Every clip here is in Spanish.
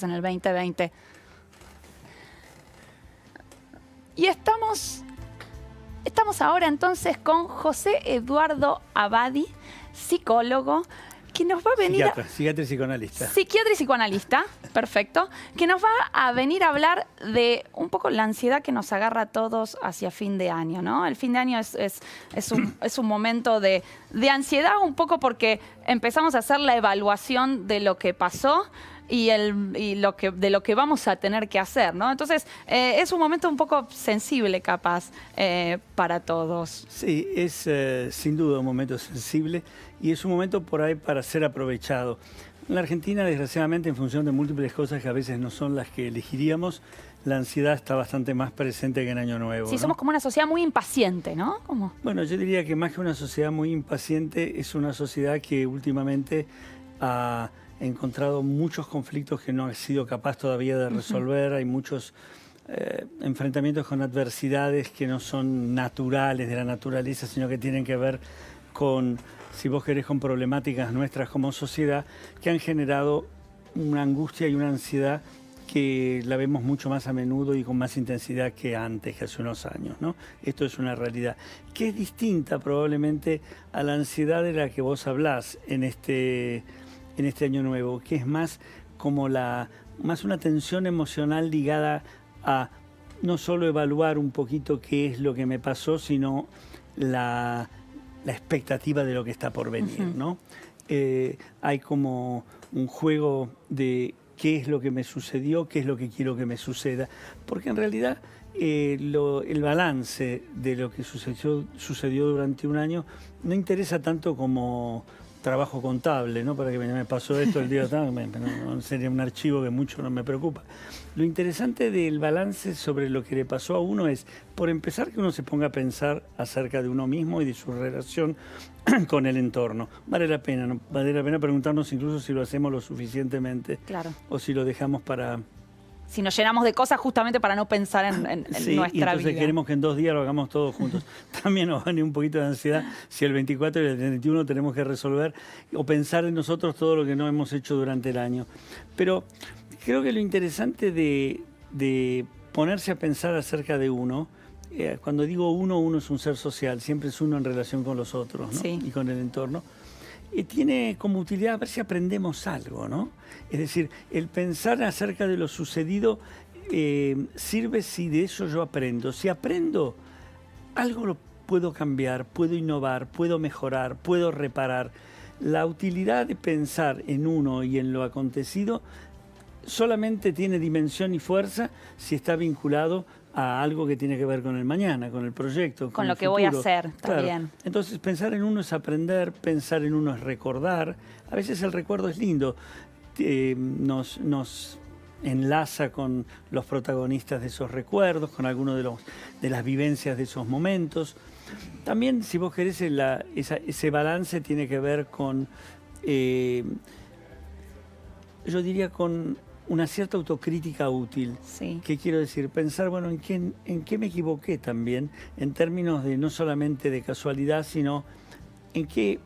en el 2020. Y estamos ahora entonces con José Eduardo Abadi, psicólogo, que nos va a venir... Psiquiatra y psicoanalista. Psiquiatra y psicoanalista, perfecto. Que nos va a venir a hablar de un poco la ansiedad que nos agarra a todos hacia fin de año, ¿no? El fin de año es un momento de ansiedad, un poco porque empezamos a hacer la evaluación de lo que pasó y de lo que vamos a tener que hacer, ¿no? Entonces, es un momento un poco sensible, capaz, para todos. Sí, es sin duda un momento sensible y es un momento por ahí para ser aprovechado. En la Argentina, desgraciadamente, en función de múltiples cosas que a veces no son las que elegiríamos, la ansiedad está bastante más presente que en Año Nuevo. Sí, ¿no? Somos como una sociedad muy impaciente, ¿no? ¿Cómo? Bueno, yo diría que más que una sociedad muy impaciente, es una sociedad que últimamente ha encontrado muchos conflictos que no ha sido capaz todavía de resolver. Hay muchos enfrentamientos con adversidades que no son naturales de la naturaleza, sino que tienen que ver con, si vos querés, con problemáticas nuestras como sociedad que han generado una angustia y una ansiedad que la vemos mucho más a menudo y con más intensidad que antes, que hace unos años, ¿no? Esto es una realidad que es distinta probablemente a la ansiedad de la que vos hablás en este Año Nuevo, que es más como más una tensión emocional ligada a no solo evaluar un poquito qué es lo que me pasó, sino la expectativa de lo que está por venir, ¿no? Hay como un juego de qué es lo que me sucedió, qué es lo que quiero que me suceda, porque en realidad el balance de lo que sucedió durante un año no interesa tanto como trabajo contable, ¿no? Para que me pasó esto el día tal, no sería un archivo que mucho no me preocupa. Lo interesante del balance sobre lo que le pasó a uno es, por empezar, que uno se ponga a pensar acerca de uno mismo y de su relación con el entorno. Vale la pena, ¿no? Vale la pena preguntarnos incluso si lo hacemos lo suficientemente, claro, o si lo dejamos para... Si nos llenamos de cosas justamente para no pensar en sí, nuestra y entonces vida. Queremos que en 2 días lo hagamos todos juntos. También nos van un poquito de ansiedad si el 24 y el 31 tenemos que resolver o pensar en nosotros todo lo que no hemos hecho durante el año. Pero creo que lo interesante de ponerse a pensar acerca de uno, cuando digo uno es un ser social, siempre es uno en relación con los otros, ¿no? Sí. Y con el entorno. Tiene como utilidad a ver si aprendemos algo, ¿no? Es decir, el pensar acerca de lo sucedido sirve si de eso yo aprendo. Si aprendo, algo lo puedo cambiar, puedo innovar, puedo mejorar, puedo reparar. La utilidad de pensar en uno y en lo acontecido solamente tiene dimensión y fuerza si está vinculado a algo que tiene que ver con el mañana, con el proyecto, con lo que el voy a futuro. hacer también. Claro. Entonces, pensar en uno es aprender, pensar en uno es recordar. A veces el recuerdo es lindo, nos enlaza con los protagonistas de esos recuerdos, con algunos de las vivencias de esos momentos. También, si vos querés, ese balance tiene que ver con, yo diría, con una cierta autocrítica útil. Sí. ¿Qué quiero decir? Pensar, bueno, en qué me equivoqué también, en términos de no solamente de casualidad, sino en qué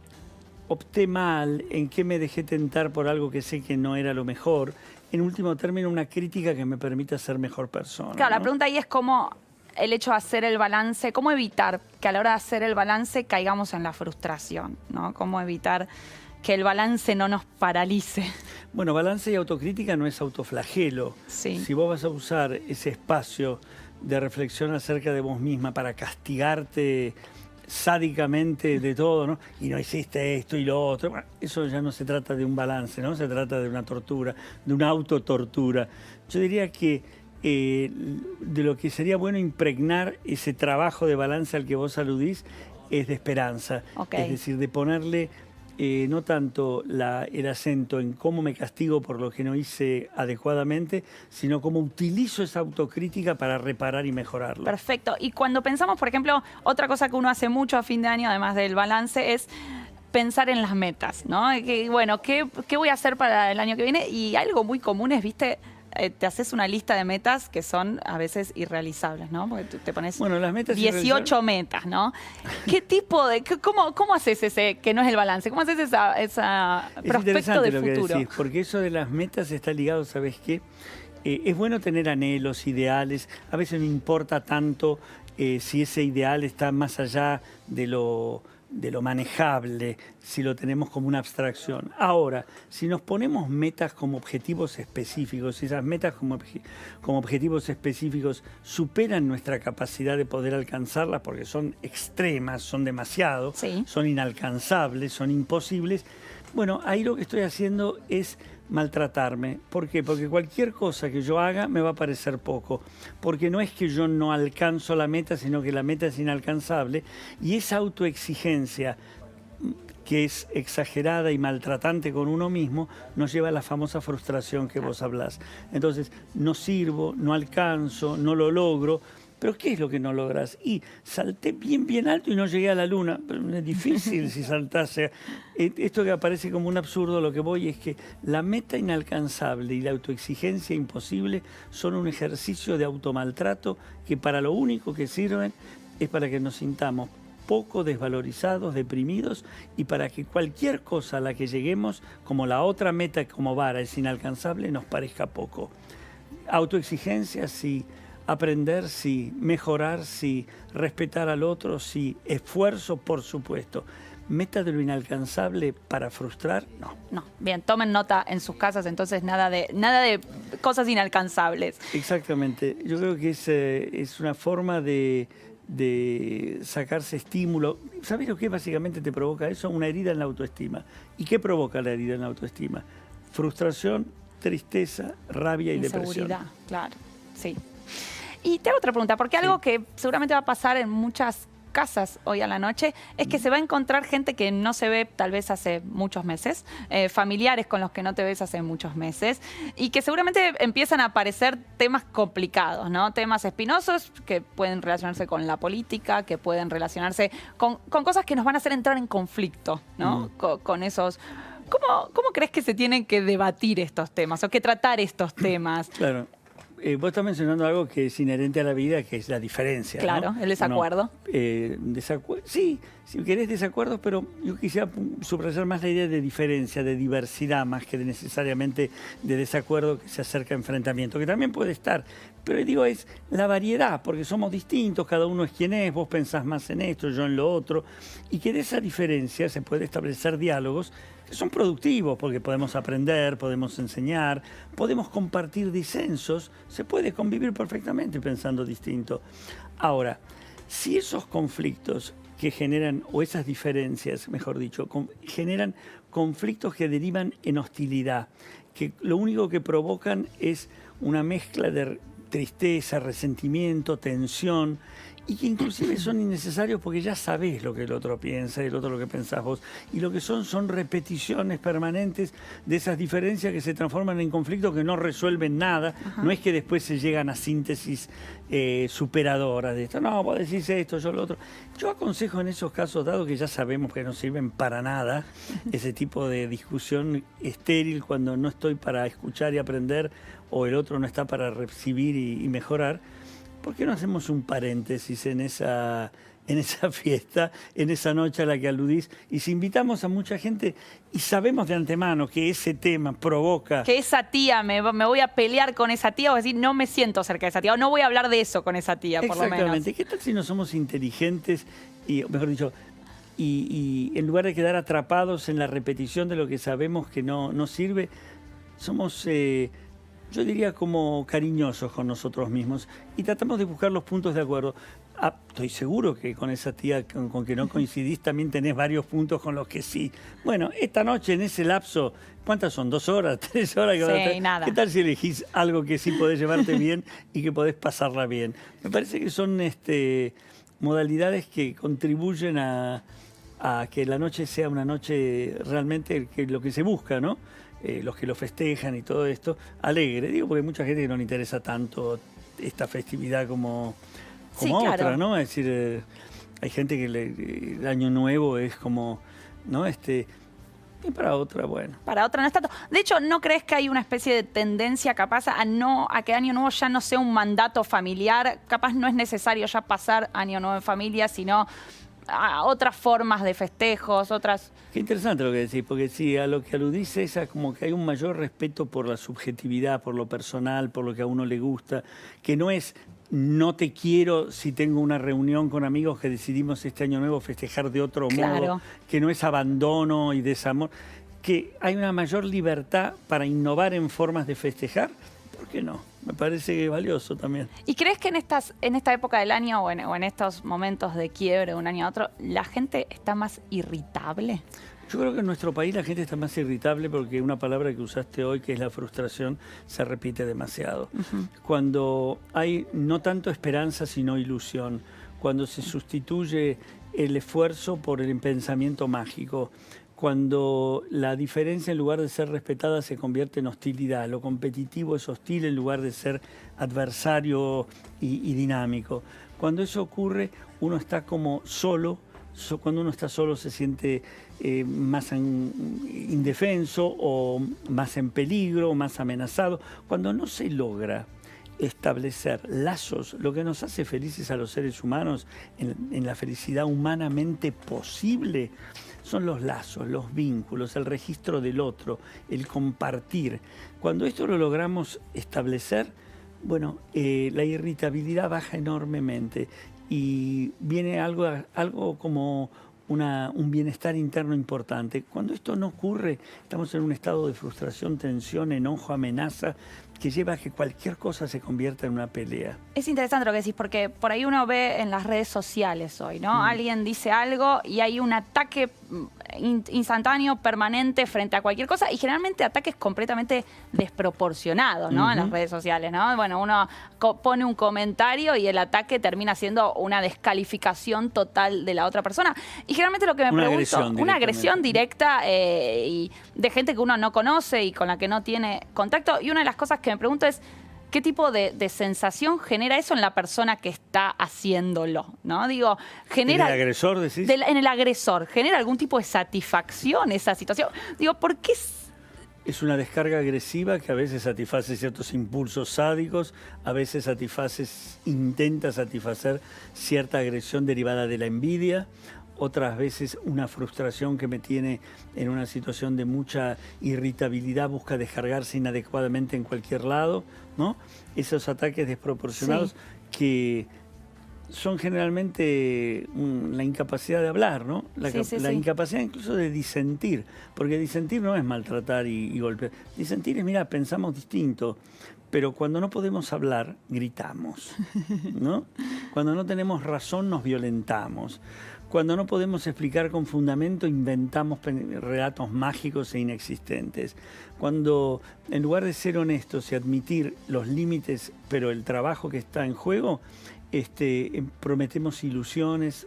opté mal, en qué me dejé tentar por algo que sé que no era lo mejor. En último término, una crítica que me permita ser mejor persona. Claro, ¿no? La pregunta ahí es cómo el hecho de hacer el balance, cómo evitar que a la hora de hacer el balance caigamos en la frustración, ¿no? Cómo evitar que el balance no nos paralice. Bueno, balance y autocrítica no es autoflagelo. Sí. Si vos vas a usar ese espacio de reflexión acerca de vos misma para castigarte sádicamente de todo, ¿no? Y no hiciste esto y lo otro. Bueno, eso ya no se trata de un balance, ¿no? Se trata de una tortura, de una autotortura. Yo diría que de lo que sería bueno impregnar ese trabajo de balance al que vos aludís es de esperanza. Okay. Es decir, de ponerle no tanto el acento en cómo me castigo por lo que no hice adecuadamente, sino cómo utilizo esa autocrítica para reparar y mejorarlo. Perfecto. Y cuando pensamos, por ejemplo, otra cosa que uno hace mucho a fin de año, además del balance, es pensar en las metas, ¿no? Bueno, ¿qué voy a hacer para el año que viene? Y algo muy común es, ¿viste? te haces una lista de metas que son a veces irrealizables, ¿no? Porque tú te pones Bueno, las metas 18 metas, ¿no? ¿Qué tipo de, cómo haces ese, que no es el balance? ¿Cómo haces esa Es prospecto interesante de lo que futuro? decís, porque eso de las metas está ligado, ¿sabes qué? Es bueno tener anhelos, ideales. A veces no importa tanto si ese ideal está más allá de lo manejable, si lo tenemos como una abstracción. Ahora, si nos ponemos metas como objetivos específicos, si esas metas como objetivos específicos superan nuestra capacidad de poder alcanzarlas porque son extremas, son demasiado, Sí. son inalcanzables, son imposibles, bueno, ahí lo que estoy haciendo es maltratarme. ¿Por qué? Porque cualquier cosa que yo haga me va a parecer poco. Porque no es que yo no alcanzo la meta, sino que la meta es inalcanzable. Y esa autoexigencia, que es exagerada y maltratante con uno mismo, nos lleva a la famosa frustración que vos hablás. Entonces, no sirvo, no alcanzo, no lo logro. ¿Pero qué es lo que no logras? Y salté bien alto y no llegué a la luna. Pero es difícil si saltase. Esto que aparece como un absurdo, lo que voy es que la meta inalcanzable y la autoexigencia imposible son un ejercicio de automaltrato que para lo único que sirven es para que nos sintamos poco desvalorizados, deprimidos, y para que cualquier cosa a la que lleguemos, como la otra meta como vara es inalcanzable, nos parezca poco. Autoexigencia, sí. Aprender, sí. Mejorar, sí. Respetar al otro, sí. Esfuerzo, por supuesto. Meta de lo inalcanzable para frustrar, no. No, bien, tomen nota en sus casas, entonces nada de cosas inalcanzables. Exactamente. Yo creo que es una forma de sacarse estímulo. ¿Sabes lo que básicamente te provoca eso? Una herida en la autoestima. ¿Y qué provoca la herida en la autoestima? Frustración, tristeza, rabia y depresión. Inseguridad, claro, sí. Y te hago otra pregunta, porque algo que seguramente va a pasar en muchas casas hoy a la noche es que se va a encontrar gente que no se ve tal vez hace muchos meses, familiares con los que no te ves hace muchos meses, y que seguramente empiezan a aparecer temas complicados, ¿no? Temas espinosos que pueden relacionarse con la política, que pueden relacionarse con cosas que nos van a hacer entrar en conflicto, ¿no? Con esos... ¿Cómo crees que se tienen que debatir estos temas o que tratar estos temas? Claro. Vos estás mencionando algo que es inherente a la vida, que es la diferencia. Claro, ¿no? el desacuerdo. Sí, si querés desacuerdos, pero yo quisiera subrayar más la idea de diferencia, de diversidad, más que necesariamente de desacuerdo que se acerca a enfrentamiento, que también puede estar. Pero digo, es la variedad, porque somos distintos, cada uno es quien es, vos pensás más en esto, yo en lo otro, y que de esa diferencia se puede establecer diálogos que son productivos, porque podemos aprender, podemos enseñar, podemos compartir disensos, se puede convivir perfectamente pensando distinto. Ahora, si esos conflictos que generan, o esas diferencias, mejor dicho, generan conflictos que derivan en hostilidad, que lo único que provocan es una mezcla de tristeza, resentimiento, tensión, y que inclusive son innecesarios porque ya sabés lo que el otro piensa y el otro lo que pensás vos. Y lo que son repeticiones permanentes de esas diferencias que se transforman en conflictos que no resuelven nada. Ajá. No es que después se llegan a síntesis superadoras de esto. No, vos decís esto, yo lo otro. Yo aconsejo en esos casos, dado que ya sabemos que no sirven para nada, ese tipo de discusión estéril cuando no estoy para escuchar y aprender o el otro no está para recibir y mejorar, ¿por qué no hacemos un paréntesis en esa fiesta, en esa noche a la que aludís? Y si invitamos a mucha gente y sabemos de antemano que ese tema provoca... Que esa tía, me voy a pelear con esa tía, o decir, no me siento cerca de esa tía, o no voy a hablar de eso con esa tía, por lo menos. Exactamente. ¿Qué tal si no somos inteligentes y, mejor dicho, y en lugar de quedar atrapados en la repetición de lo que sabemos que no sirve, somos... yo diría como cariñosos con nosotros mismos y tratamos de buscar los puntos de acuerdo. Estoy seguro que con esa tía con que no coincidís también tenés varios puntos con los que sí. Bueno, esta noche en ese lapso, ¿cuántas son? ¿2 horas? ¿3 horas? Sí, nada. ¿Qué tal si elegís algo que sí podés llevarte bien y que podés pasarla bien? Me parece que son modalidades que contribuyen a que la noche sea una noche realmente lo que se busca, ¿no? Los que lo festejan y todo esto, alegre. Digo, porque hay mucha gente que no le interesa tanto esta festividad como sí, otra, claro. ¿no? Es decir, hay gente que el Año Nuevo es como, ¿no? Y para otra, bueno. Para otra no es tanto. De hecho, ¿no crees que hay una especie de tendencia capaz a que Año Nuevo ya no sea un mandato familiar? Capaz no es necesario ya pasar Año Nuevo en familia, sino a otras formas de festejos, otras... Qué interesante lo que decís, porque sí, a lo que aludís es a como que hay un mayor respeto por la subjetividad, por lo personal, por lo que a uno le gusta, que no es no te quiero si tengo una reunión con amigos que decidimos este Año Nuevo festejar de otro modo, que no es abandono y desamor, que hay una mayor libertad para innovar en formas de festejar. ¿Por qué no? Me parece valioso también. ¿Y crees que en esta época del año o en estos momentos de quiebre de un año a otro, la gente está más irritable? Yo creo que en nuestro país la gente está más irritable porque una palabra que usaste hoy, que es la frustración, se repite demasiado. Cuando hay no tanto esperanza, sino ilusión. Cuando se sustituye el esfuerzo por el pensamiento mágico. Cuando la diferencia en lugar de ser respetada se convierte en hostilidad. Lo competitivo es hostil en lugar de ser adversario y dinámico. Cuando eso ocurre, uno está como solo. Cuando uno está solo se siente más indefenso o más en peligro, más amenazado. Cuando no se logra establecer lazos, lo que nos hace felices a los seres humanos en la felicidad humanamente posible, son los lazos, los vínculos, el registro del otro, el compartir. Cuando esto lo logramos establecer, bueno, la irritabilidad baja enormemente y viene algo como un bienestar interno importante. Cuando esto no ocurre, estamos en un estado de frustración, tensión, enojo, amenaza, que lleva a que cualquier cosa se convierta en una pelea. Es interesante lo que decís, porque por ahí uno ve en las redes sociales hoy, ¿no? Alguien dice algo y hay un ataque instantáneo, permanente frente a cualquier cosa, y generalmente ataques completamente desproporcionados, ¿no? En las redes sociales, ¿no? Bueno, uno pone un comentario y el ataque termina siendo una descalificación total de la otra persona. Y generalmente lo que me pregunto, una agresión directa y de gente que uno no conoce y con la que no tiene contacto. Y una de las cosas que me pregunto es, ¿qué tipo de sensación genera eso en la persona que está haciéndolo? ¿No? Digo, genera... ¿En el agresor decís? En el agresor. ¿Genera algún tipo de satisfacción esa situación? Digo, ¿por qué...? Es una descarga agresiva que a veces satisface ciertos impulsos sádicos, a veces intenta satisfacer cierta agresión derivada de la envidia, otras veces una frustración que me tiene en una situación de mucha irritabilidad, busca descargarse inadecuadamente en cualquier lado, ¿no? Esos ataques desproporcionados que son generalmente la incapacidad de hablar, ¿no? La incapacidad incluso de disentir, porque disentir no es maltratar y golpear. Disentir es, mira, pensamos distinto, pero cuando no podemos hablar, gritamos, ¿no? Cuando no tenemos razón, nos violentamos. Cuando no podemos explicar con fundamento, inventamos relatos mágicos e inexistentes. Cuando, en lugar de ser honestos y admitir los límites, pero el trabajo que está en juego, prometemos ilusiones,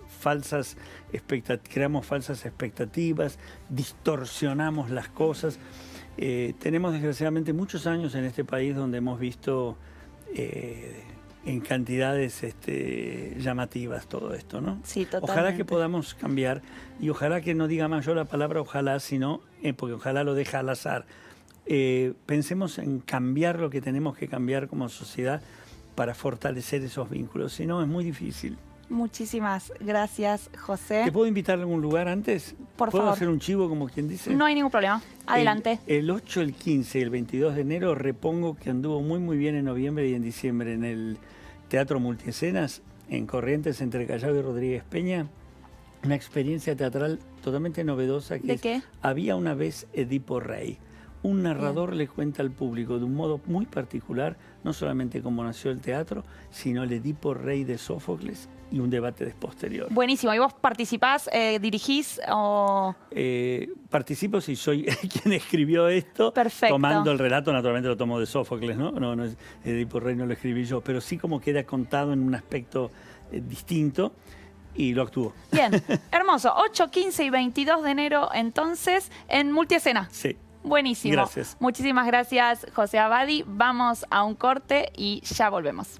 creamos falsas expectativas, distorsionamos las cosas. Tenemos desgraciadamente muchos años en este país donde hemos visto en cantidades llamativas todo esto, ¿no? Sí, totalmente. Ojalá que podamos cambiar y ojalá que no diga más yo la palabra ojalá, sino, porque ojalá lo deja al azar. Pensemos en cambiar lo que tenemos que cambiar como sociedad para fortalecer esos vínculos, si no es muy difícil. Muchísimas gracias, José. ¿Te puedo invitar a algún lugar antes? Por ¿Puedo favor. hacer un chivo, como quien dice? No hay ningún problema. Adelante. El 8, el 15 y el 22 de enero repongo, que anduvo muy bien en noviembre y en diciembre en el Teatro Multiescenas, en Corrientes, entre Callao y Rodríguez Peña. Una experiencia teatral totalmente novedosa. ¿De qué? Había una vez Edipo Rey. Un narrador le cuenta al público de un modo muy particular, no solamente cómo nació el teatro, sino el Edipo Rey de Sófocles y un debate posterior. Buenísimo. ¿Y vos participás, dirigís o...? Participo si soy quien escribió esto. Perfecto. Tomando el relato, naturalmente lo tomo de Sófocles, ¿no? No es Edipo Rey, no lo escribí yo, pero sí como queda contado en un aspecto distinto. Y lo actúo. Bien, hermoso. 8, 15 y 22 de enero, entonces, en Multiescena. Sí. Buenísimo. Gracias. Muchísimas gracias, José Abadi. Vamos a un corte y ya volvemos.